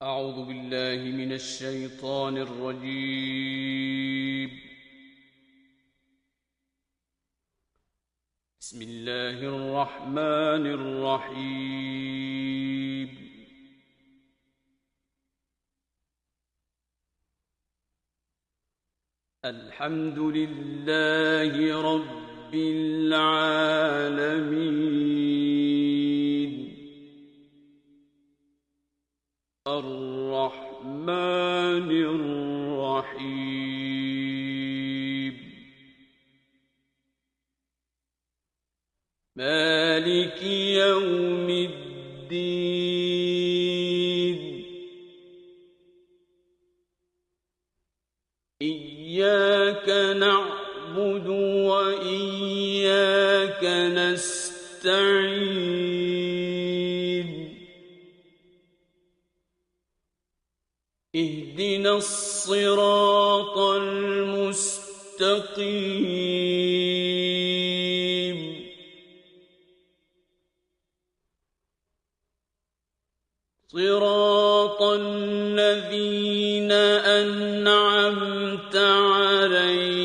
أعوذ بالله من الشيطان الرجيم. بسم الله الرحمن الرحيم. الحمد لله رب العالمين الرحمن الرحيم مالك يوم الدين إياك نعبد وإياك نستعين اهدنا الصراط المستقيم صراط الذين أنعمت عليهم